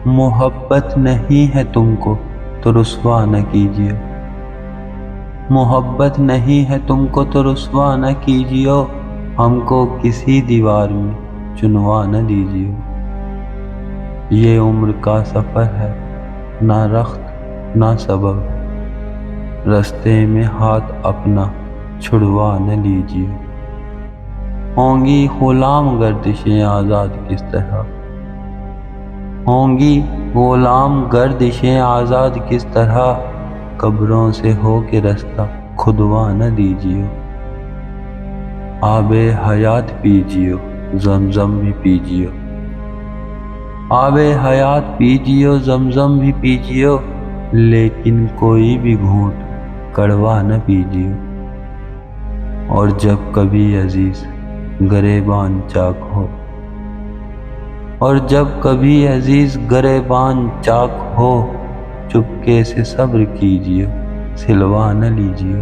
محبت نہیں ہے تم کو تو رسوا نہ کیجیے، محبت نہیں ہے تم کو تو رسوا نہ کیجیے، ہم کو کسی دیوار میں چنوا نہ دیجیے۔ یہ عمر کا سفر ہے، نہ رخت نہ سبب، رستے میں ہاتھ اپنا چھڑوا نہ لیجیے۔ ہوں گی غلام گردشیں آزاد کس طرح، ہوں گی غلام گردشیں آزاد کس طرح، قبروں سے ہو کے رستہ کھدوا نہ دیجیے۔ آب حیات پیجیے، زمزم بھی پیجیے، آب حیات پیجیے، زمزم بھی پیجیے، لیکن کوئی بھی گھونٹ کڑوا نہ پیجیے۔ اور جب کبھی عزیز گریباں چاک ہو، اور جب کبھی عزیز گریباں چاک ہو، چپکے سے صبر کیجیے، سلوا نہ لیجیے۔